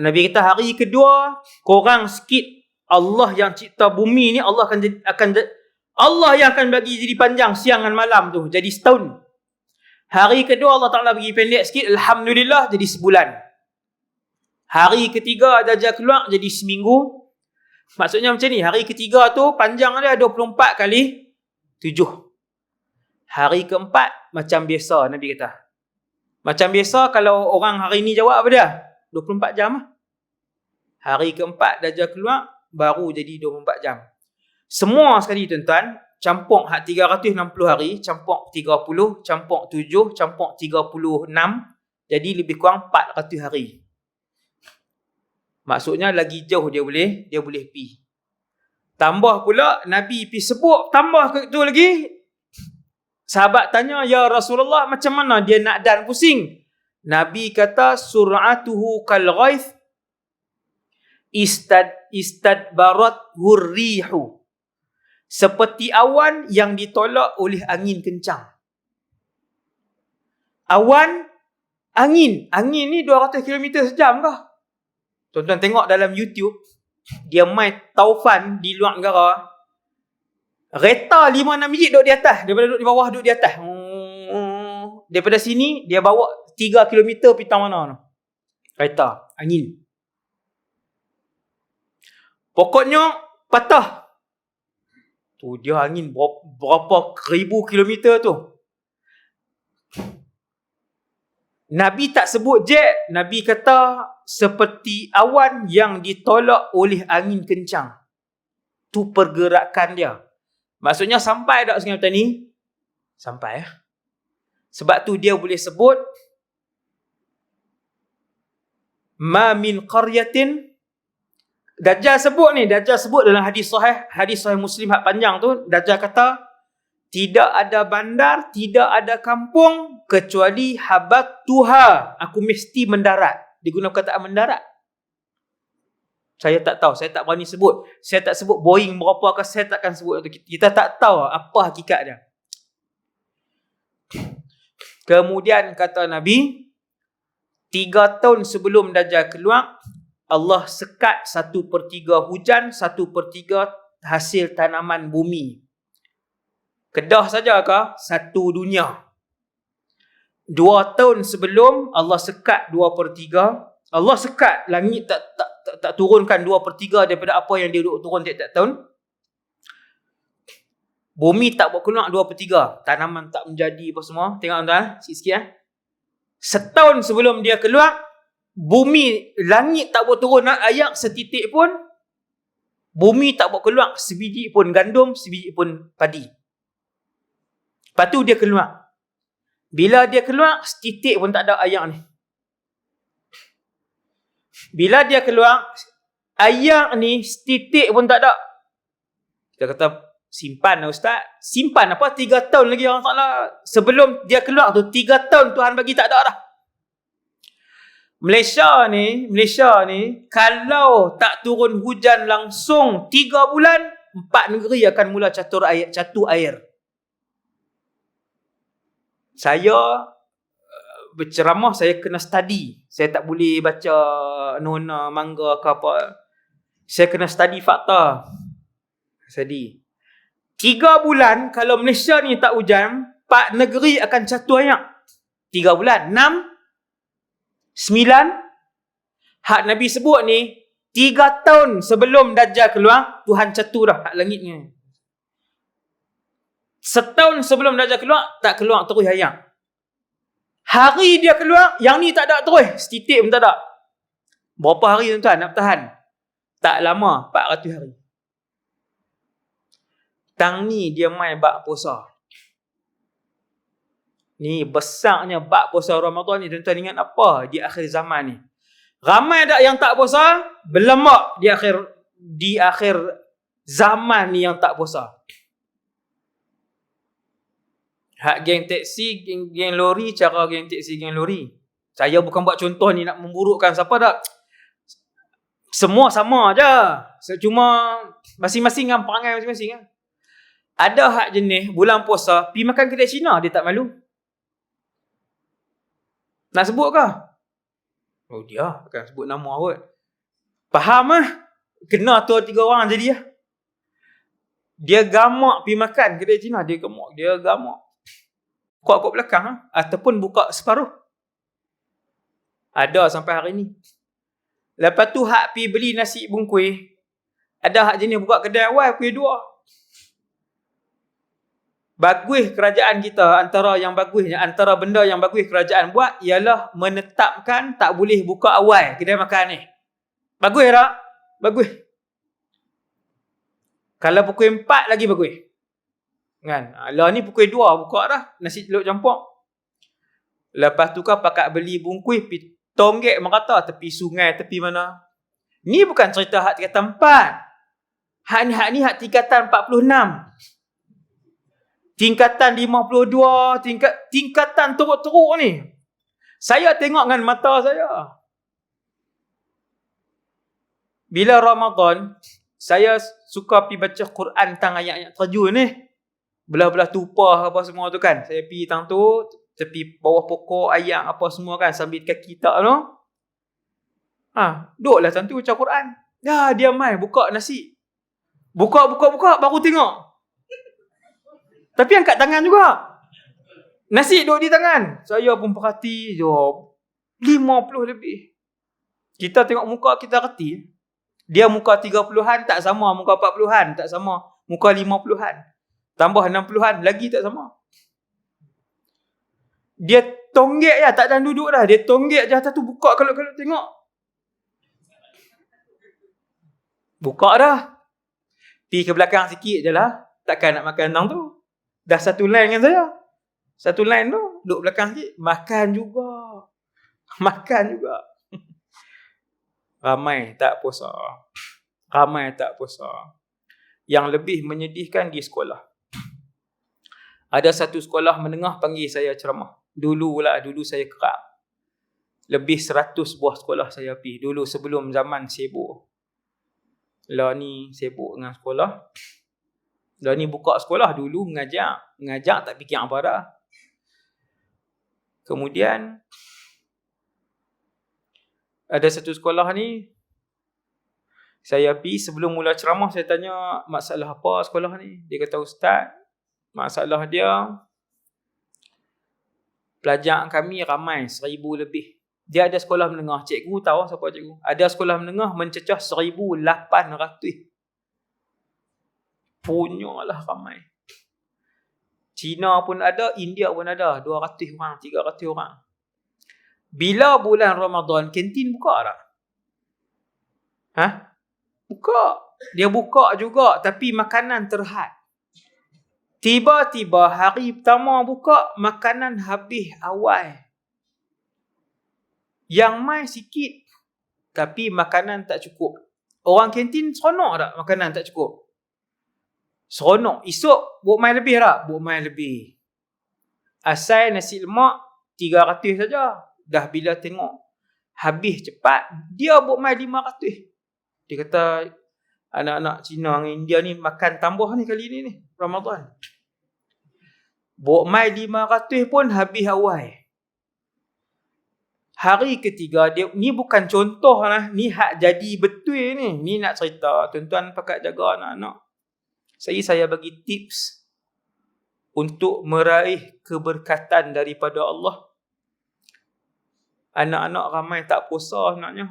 Nabi kata hari kedua korang sikit. Allah yang cipta bumi ni, Allah yang akan bagi jadi panjang siang dan malam tu, jadi setahun. Hari kedua Allah Ta'ala bagi pendek sikit, alhamdulillah jadi sebulan. Hari ketiga Dajjal keluar jadi seminggu. Maksudnya macam ni, hari ketiga tu panjang dia 24 kali 7. Hari keempat macam biasa Nabi kata. Macam biasa kalau orang hari ni jawab apa dia? 24 jam lah. Hari keempat Dajjal keluar, baru jadi 24 jam. Semua sekali tuan-tuan, campur hak 360 hari, campur 30, campur 7, campur 36, jadi lebih kurang 400 hari. Maksudnya lagi jauh dia boleh pi. Tambah pula Nabi pi sebut tambah ke tu lagi. Sahabat tanya, ya Rasulullah, macam mana dia nak dan pusing? Nabi kata, sur'atuhu kal ghaith istadbarat hurrihu. Seperti awan yang ditolak oleh angin kencang. Angin ni 200 km sejam kah? Tuan-tuan tengok dalam YouTube, dia main taufan di luar negara. Kereta 5-6 biji duduk di atas. Daripada duduk di bawah, duduk di atas. Daripada sini, dia bawa 3 kilometer pergi mana tu? Kereta, angin. Pokoknya patah. Tu dia angin berapa ribu kilometer tu. Nabi tak sebut jet. Nabi kata seperti awan yang ditolak oleh angin kencang. Tu pergerakan dia. Maksudnya sampai tak Sungai Petani? Sampai ya. Sebab tu dia boleh sebut ma min qaryatin. Dajjal sebut dalam hadis sahih Muslim hak panjang tu, Dajjal kata tidak ada bandar, tidak ada kampung kecuali habat tuha, aku mesti mendarat. Digunakan perkataan mendarat. Saya tak tahu, saya tak berani sebut. Saya tak sebut Boeing berapa, saya takkan sebut itu. Kita tak tahu apa hakikat dia. Kemudian kata Nabi, 3 tahun sebelum Dajjal keluar, Allah sekat 1/3 hujan, 1/3 hasil tanaman bumi. Kedah saja ke? 1 dunia. 2 tahun sebelum Allah sekat 2/3. Allah sekat langit tak turunkan 2/3 daripada apa yang dia turun tiap-tiap tahun. Bumi tak buat keluar 2/3. Tanaman tak menjadi apa semua. Tengok tuan-tuan, sikit-sikit. Setahun sebelum dia keluar, bumi, langit tak buat turun ayak setitik pun. Bumi tak buat keluar sebiji pun gandum, sebiji pun padi. Lepas tu dia keluar. Bila dia keluar, setitik pun tak ada ayak ni. Bila dia keluar, ayak ni setitik pun tak ada. Kita kata, simpan lah Ustaz. Simpan apa? 3 tahun lagi Allah Ta'ala. Sebelum dia keluar tu, 3 tahun Tuhan bagi tak ada dah. Malaysia ni, kalau tak turun hujan langsung 3 bulan, 4 negeri akan mula catur air. Saya berceramah, saya kena study. Saya tak boleh baca nona, mangga ke apa. Saya kena study fakta. 3 bulan, kalau Malaysia ni tak hujan, 4 negeri akan catur air. 3 bulan. 6, 9. Hak Nabi sebut ni, 3 tahun sebelum Dajjal keluar, Tuhan catur dah hak langitnya. Setahun sebelum Dajjal keluar, tak keluar terus air. Hari dia keluar, yang ni tak ada terus. Setitik pun tak ada. Berapa hari tuan-tuan nak bertahan? Tak lama, 400 hari. Tang ni dia main bab puasa. Ni besarnya bab puasa Ramadan ni, tuan-tuan ingat apa di akhir zaman ni? Ramai tak yang tak puasa? Berlemak di akhir zaman ni yang tak puasa. Hak geng teksi, geng lori, cara geng teksi, geng lori. Saya bukan buat contoh ni nak memburukkan siapa tak. Semua sama je. Cuma masing-masing dengan perangai masing-masing. Ada hak jenis bulan puasa, pergi makan kedai Cina, dia tak malu. Nak sebut ke? Oh dia, bukan sebut nama kot. Faham lah. Kena tu 3 orang jadi lah. Dia gamak pergi makan kedai Cina, dia gamak. Kuat-kuat belakang lah. Ataupun buka separuh. Ada sampai hari ni. Lepas tu hak pergi beli nasi bungkui. Ada hak jenis buka kedai awal, pergi 2. Bagus kerajaan kita, antara benda yang bagus kerajaan buat ialah menetapkan tak boleh buka awal kedai makan ni. Bagus tak? Bagus. Kalau pukul 4 lagi bagus. Kan? Lah ni pukul 2 buka dah nasi telur campur. Lepas tu kan pakat beli bungkus pi tonggek merata tepi sungai, tepi mana. Ni bukan cerita hak tingkatan 4. Hak ni hak tingkatan 46. Tingkatan 52, tingkatan teruk-teruk ni. Saya tengok dengan mata saya. Bila Ramadan, saya suka pergi baca Quran tentang ayat-ayat terjun ni. Belah-belah tupah apa semua tu kan. Saya pergi tang tu, tepi bawah pokok ayat apa semua kan, sambil kaki tak tu. Duduklah tang tu baca Quran. Dia mai buka nasi. Buka baru tengok. Tapi angkat tangan juga. Nasi duduk di tangan. Saya pun perhati je. 50 lebih. Kita tengok muka, kita reti. Dia muka 30-an tak sama, muka 40-an tak sama, muka 50-an. Tambah 60-an, lagi tak sama. Dia tonggek je, tak ada duduk dah. Dia tonggek je atas tu, buka kalau tengok. Buka dah. Pergi ke belakang sikit je lah. Takkan nak makan tang tu. Dah satu line dengan saya. Satu line tu, duduk belakang sikit. Makan juga. Makan juga. Ramai tak puasa. Ramai tak puasa. Yang lebih menyedihkan di sekolah. Ada satu sekolah menengah panggil saya ceramah. Dulu saya kerap. Lebih 100 buah sekolah saya pergi. Dulu sebelum zaman sibuk. Lah ni sibuk dengan sekolah. Lah ni buka sekolah, dulu mengajar. Mengajar tak fikir apa dah. Kemudian ada satu sekolah ni, saya pergi sebelum mula ceramah, saya tanya masalah apa sekolah ni. Dia kata, Ustaz, masalah dia, pelajar kami ramai 1,000 lebih. Dia ada sekolah menengah. Cikgu tahu siapa cikgu? Ada sekolah menengah mencecah 1,800. Punyalah ramai. Cina pun ada, India pun ada. 200 orang, 300 orang. Bila bulan Ramadan, kantin buka tak? Buka. Dia buka juga, tapi makanan terhad. Tiba-tiba hari pertama buka, makanan habis awal. Yang mai sikit, tapi makanan tak cukup. Orang kantin seronok tak makanan tak cukup? Seronok. Esok buat mai lebih tak? Buat mai lebih. Asal nasi lemak 300 saja. Dah bila tengok habis cepat, dia buat mai 500. Dia kata, anak-anak Cina dengan India ni makan tambah ni kali ni Ramadan. Buat mai 500 pun habis awal. Hari ketiga, dia ni bukan contoh lah. Ni hak jadi betul ni. Ni nak cerita. Tuan-tuan pakat jaga anak-anak. Saya bagi tips untuk meraih keberkatan daripada Allah. Anak-anak ramai tak puasa sebenarnya.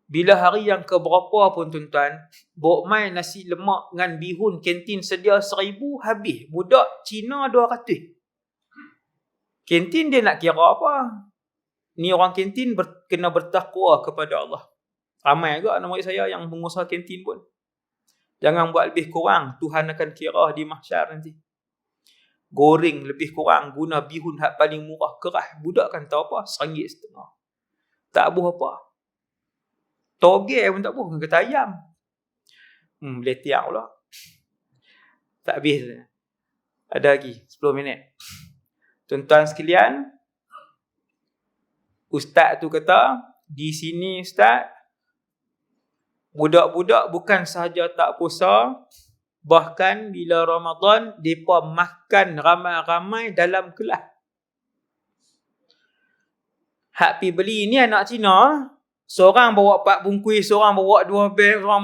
Bila hari yang keberapa pun tuan-tuan, bawa mai nasi lemak dengan bihun kantin sedia 1,000 habis. Budak Cina 200. Kantin dia nak kira apa? Ni orang kantin kena bertakwa kepada Allah. Ramai juga anak murid saya yang pengusaha kantin pun. Jangan buat lebih kurang. Tuhan akan kira di mahsyar nanti. Goreng lebih kurang. Guna bihun hak paling murah. Keras. Budak kan tahu apa? RM1.50. Tak buh apa. Toge pun tak buh. Kata ayam. Boleh tiang pula. Tak habis. Ada lagi 10 minit. Tuan-tuan sekalian, Ustaz tu kata, di sini Ustaz, budak-budak bukan sahaja tak puasa, bahkan bila Ramadan, mereka makan ramai-ramai dalam kelas. Hak pi beli ni anak Cina, seorang bawa 4 bungkus, seorang bawa 2 beg, seorang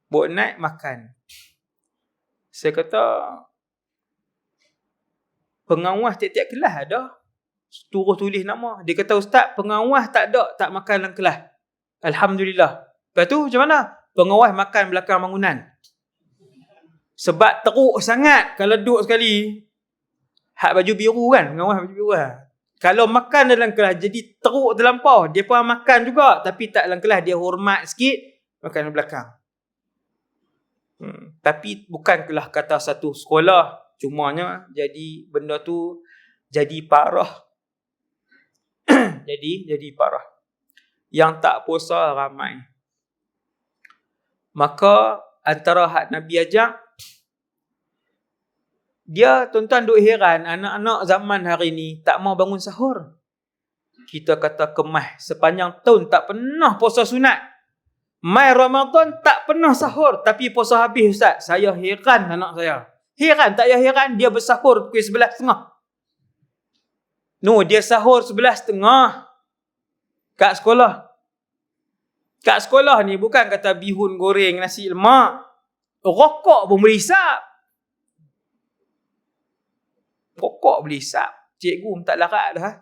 bawa naik makan. Saya kata, pengawas tiap-tiap kelas ada. Turut tulis nama. Dia kata, Ustaz, pengawas tak ada, tak makan dalam kelas. Alhamdulillah. Lepas tu macam mana? Pengawas makan belakang bangunan. Sebab teruk sangat kalau duduk sekali. Hak baju biru kan? Pengawas baju biru lah. Kalau makan dalam kelas, jadi teruk terlampau. Dia pun makan juga, tapi tak dalam kelas. Dia hormat sikit, makan belakang. Tapi bukanlah kata satu sekolah, cumanya jadi benda tu jadi parah. jadi parah. Yang tak puasa ramai. Maka antara hak Nabi ajak, dia tuan-tuan duk heran, anak-anak zaman hari ni tak mau bangun sahur. Kita kata kemah, sepanjang tahun tak pernah puasa sunat. Mai Ramadan tak pernah sahur, tapi puasa habis Ustaz. Saya heran anak saya. Heran, tak payah heran, dia bersahur pukul 11.30. No, dia sahur 11.30 kat sekolah. Kat sekolah ni bukan kata bihun goreng nasi lemak. Rokok pun boleh hisap. Rokok boleh hisap. Cikgu tak larat dah.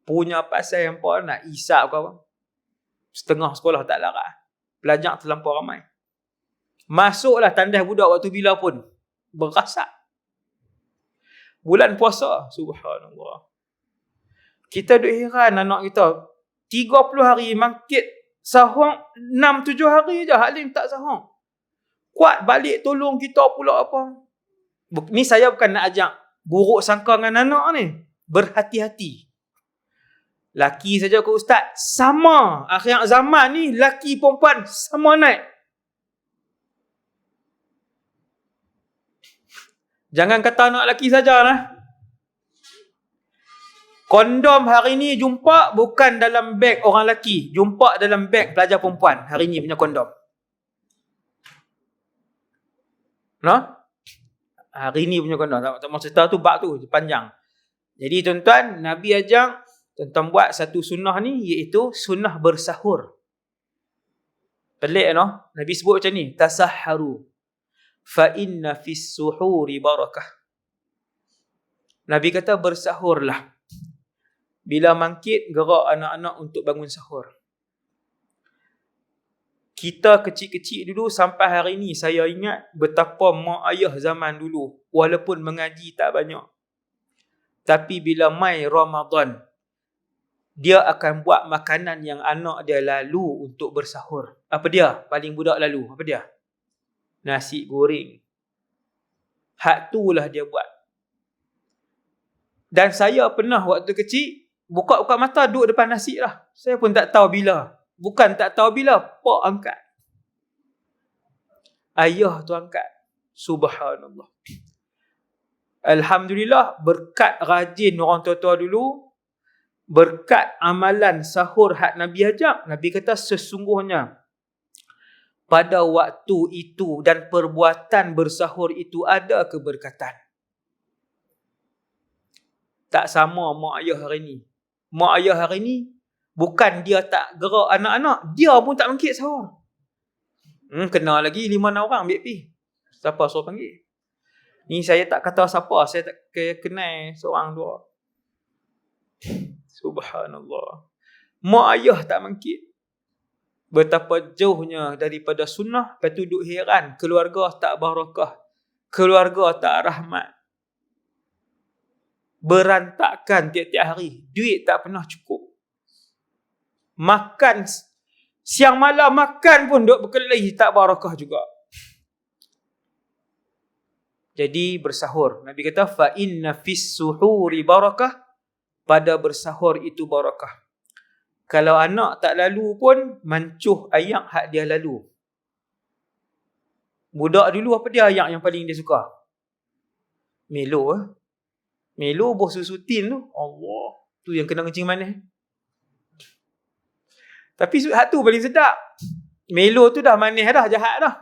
Punya pasal yang apa nak hisap ke apa. Setengah sekolah tak larat. Pelajar terlampau ramai. Masuklah tandas budak waktu bila pun. Berasap. Bulan puasa. Subhanallah. Kita duk heran anak kita. 30 hari mangkit sahur 6-7 hari je. Halim tak sahur. Kuat balik tolong kita pula apa. Ni saya bukan nak ajak buruk sangka dengan anak ni. Berhati-hati. Laki saja ke ustaz. Sama. Akhir zaman ni laki perempuan sama naik. Jangan kata anak lelaki sajalah. Kondom hari ni jumpa bukan dalam beg orang lelaki. Jumpa dalam beg pelajar perempuan. Hari ni punya kondom. No? Hari ni punya kondom. Tak mahu cerita tu, bab tu panjang. Jadi tuan-tuan, Nabi ajak tuan-tuan buat satu sunnah ni, iaitu sunnah bersahur. Pelik no? Nabi sebut macam ni. Tasahharu. Fa inna fis suhuri barakah. Nabi kata bersahurlah. Bila mangkit gerak anak-anak untuk bangun sahur. Kita kecil-kecil dulu sampai hari ni saya ingat betapa mak ayah zaman dulu walaupun mengaji tak banyak. Tapi bila mai Ramadan dia akan buat makanan yang anak dia lalu untuk bersahur. Apa dia? Paling budak lalu. Apa dia? Nasi goreng. Hak tu lah dia buat. Dan saya pernah waktu kecil, buka-buka mata duduk depan nasi lah. Saya pun tak tahu bila. Bukan tak tahu bila, pak angkat. Ayah tu angkat. Subhanallah. Alhamdulillah, berkat rajin orang tua-tua dulu, berkat amalan sahur hak Nabi ajak, Nabi kata sesungguhnya pada waktu itu dan perbuatan bersahur itu ada keberkatan. Tak sama mak ayah hari ni. Mak ayah hari ni, bukan dia tak gerak anak-anak, dia pun tak bangkit sahur. Kena lagi 5-6 orang ambil pi. Siapa suruh panggil? Ni saya tak kata siapa, saya tak kenal seorang dua. Subhanallah. Mak ayah tak bangkit. Betapa jauhnya daripada sunnah. Lepas tu duduk heran. Keluarga tak barakah. Keluarga tak rahmat. Berantakan tiap-tiap hari. Duit tak pernah cukup. Makan. Siang malam makan pun duduk berkelahi. Tak barakah juga. Jadi bersahur. Nabi kata, fa inna fis suhuri barakah. Pada bersahur itu barakah. Kalau anak tak lalu pun, mancuh ayak hak dia lalu. Budak dulu apa dia ayak yang paling dia suka? Melo. Melo bos susu tin tu. Allah. Tu yang kena kencing manis. Tapi hak tu paling sedap. Melo tu dah manis dah, jahat dah.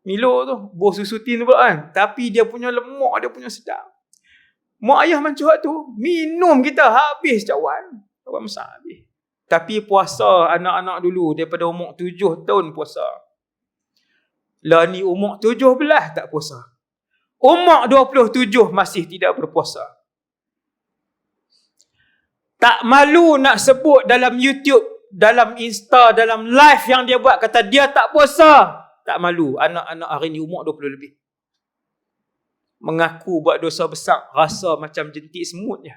Milo tu, bos susu tin tu pula kan. Tapi dia punya lemak, dia punya sedap. Mak ayah mancuh hak tu, minum kita habis cawan. Cawan besar habis. Tapi puasa anak-anak dulu daripada umur 7 tahun puasa. Lah ni umur 17 tak puasa. Umur 27 masih tidak berpuasa. Tak malu nak sebut dalam YouTube, dalam Insta, dalam live yang dia buat, kata dia tak puasa. Tak malu. Anak-anak hari ni umur 20 lebih. Mengaku buat dosa besar, rasa macam jentik semut je.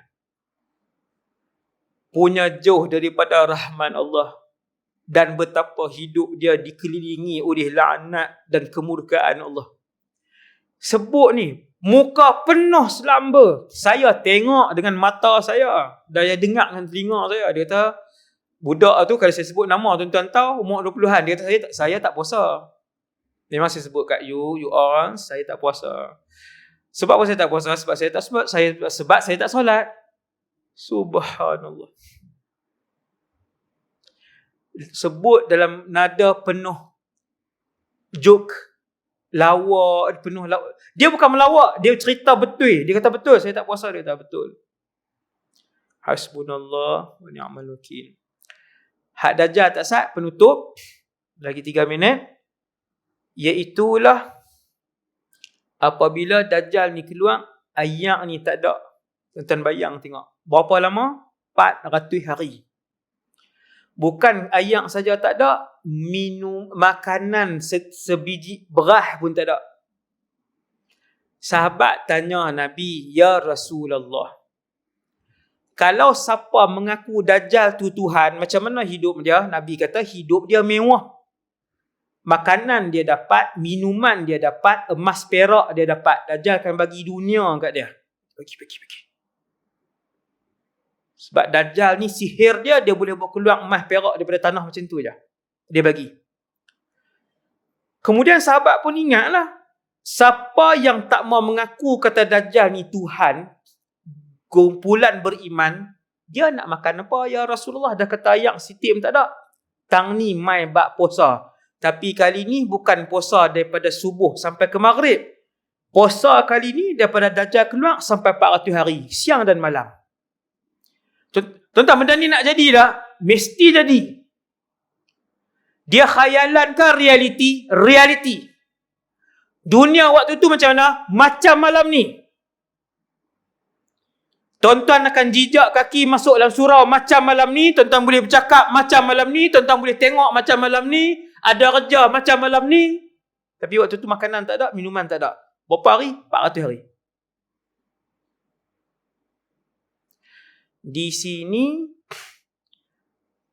Punya jauh daripada rahman Allah. Dan betapa hidup dia dikelilingi oleh laknat dan kemurkaan Allah. Sebut ni, muka penuh selamba. Saya tengok dengan mata saya. Dan saya dengar dengan telinga saya. Dia kata, budak tu kalau saya sebut nama tuan-tuan tahu, umur 20-an. Dia kata, saya tak puasa. Memang saya sebut kat you all, saya tak puasa. Sebab apa saya tak puasa? Sebab saya tak solat. Subhanallah. Sebut dalam nada penuh joke, lawak, penuh lawak. Dia bukan melawak, dia cerita betul. Dia kata betul, saya tak puasa. Dia kata betul. Hasbunallah wa ni'mal wakil. Hak Dajjal tak sat, penutup. Lagi 3 minit. Iaitulah apabila Dajjal ni keluar, ayak ni tak ada. Tuan-tuan bayang tengok. Berapa lama? 400 hari. Bukan ayak saja tak ada, minum makanan sebiji beras pun tak ada. Sahabat tanya Nabi, "Ya Rasulullah, kalau siapa mengaku Dajjal tu Tuhan, macam mana hidup dia?" Nabi kata, hidup dia mewah. Makanan dia dapat, minuman dia dapat, emas perak dia dapat. Dajjal akan bagi dunia kat dia. Bagi. Sebab Dajjal ni sihir dia boleh buat keluar emas perak daripada tanah macam tu je. Dia bagi. Kemudian sahabat pun ingatlah, siapa yang tak mau mengaku kata Dajjal ni Tuhan, kumpulan beriman, dia nak makan apa? Ya Rasulullah, dah kata ayak sitim tak ada. Tang ni mai bak puasa. Tapi kali ni bukan puasa daripada subuh sampai ke maghrib. Puasa kali ni daripada Dajjal keluar sampai 400 hari. Siang dan malam. Tuan-tuan, benda ni nak jadi tak? Mesti jadi. Dia khayalan ke realiti? Realiti. Dunia waktu tu macam mana? Macam malam ni. Tuan-tuan akan jijak kaki masuk dalam surau macam malam ni. Tuan-tuan boleh bercakap macam malam ni. Tuan-tuan boleh tengok macam malam ni. Ada kerja macam malam ni. Tapi waktu tu makanan tak ada, minuman tak ada. Berapa hari? 400 hari. Di sini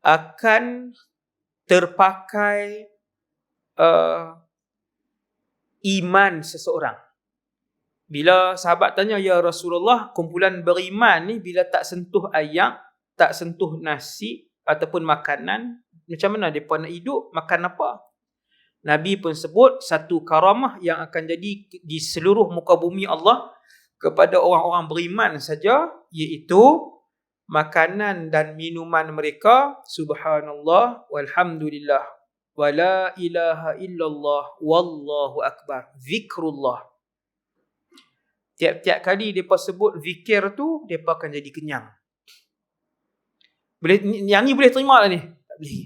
akan terpakai iman seseorang. Bila sahabat tanya, "Ya Rasulullah, kumpulan beriman ni bila tak sentuh ayak, tak sentuh nasi ataupun makanan, macam mana mereka nak hidup? Makan apa?" Nabi pun sebut satu karamah yang akan jadi di seluruh muka bumi Allah kepada orang-orang beriman saja, iaitu makanan dan minuman mereka, subhanallah walhamdulillah wala ilaha illallah wallahu akbar, zikrullah. Tiap-tiap kali mereka sebut zikir tu, mereka akan jadi kenyang. Boleh, yang ni boleh terima lah ni? Tak boleh.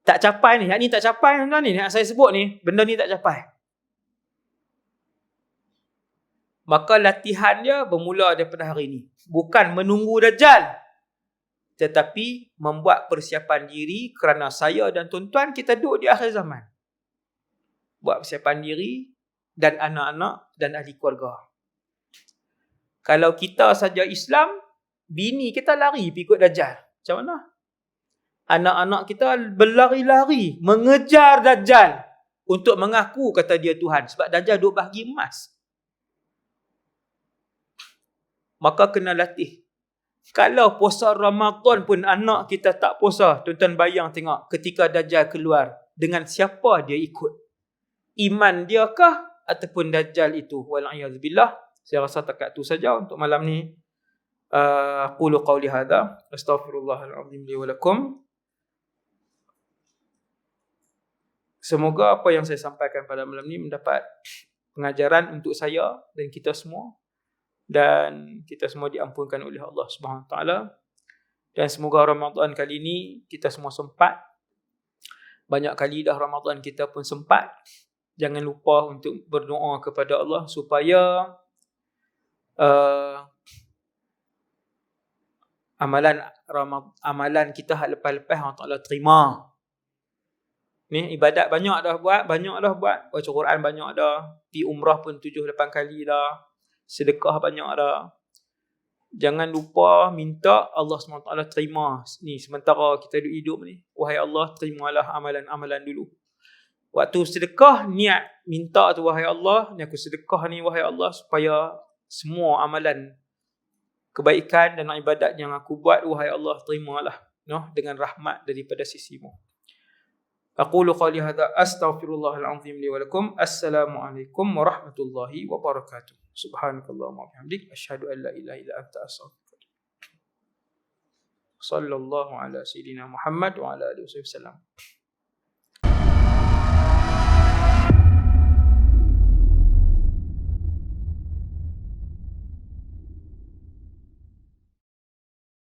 Tak capai ni. Yang ni tak capai tuan-tuan ni. Yang saya sebut ni, benda ni tak capai. Maka latihan dia bermula daripada hari ni. Bukan menunggu Dajjal, tetapi membuat persiapan diri kerana saya dan tuan-tuan kita duduk di akhir zaman. Buat persiapan diri dan anak-anak dan ahli keluarga. Kalau kita saja Islam, bini kita lari pergi ikut Dajjal. Macam mana? Anak-anak kita berlari-lari mengejar Dajjal untuk mengaku kata dia Tuhan. Sebab Dajjal duk bahagi emas. Maka kena latih. Kalau puasa Ramadan pun anak kita tak puasa, tuan-tuan bayang tengok ketika Dajjal keluar, dengan siapa dia ikut? Iman dia kah ataupun Dajjal itu? Wal'iyadzubillah. Saya rasa takat tu saja untuk malam ni. Qulu qawli hadha, astaghfirullahalazim li wa lakum. Semoga apa yang saya sampaikan pada malam ni mendapat pengajaran untuk saya dan kita semua. Dan kita semua diampunkan oleh Allah Subhanahu Wa Taala. Dan semoga Ramadan kali ini kita semua sempat. Banyak kali dah Ramadan kita pun sempat. Jangan lupa untuk berdoa kepada Allah supaya amalan kita lepas-lepas Allah Taala terima. Ni ibadat banyak dah buat. Baca Quran banyak dah. Pergi umrah pun 7-8 kali dah. Sedekah banyak dah. Jangan lupa minta Allah SWT terima ni sementara kita hidup ni. Wahai Allah, terimalah amalan-amalan dulu. Waktu sedekah, niat minta tu, wahai Allah, ni aku sedekah ni wahai Allah, supaya semua amalan kebaikan dan ibadat yang aku buat, wahai Allah, terimalah, no, dengan rahmat daripada sisimu. Aqulu qawli hadha astaghfirullahalazim li wa lakum. Assalamualaikum warahmatullahi wabarakatuh. Subhanakallahumma wa bihamdik asyhadu an la ilaha illa anta astaghfiruka. Sallallahu ala sayyidina Muhammad wa ala alihi wasallam.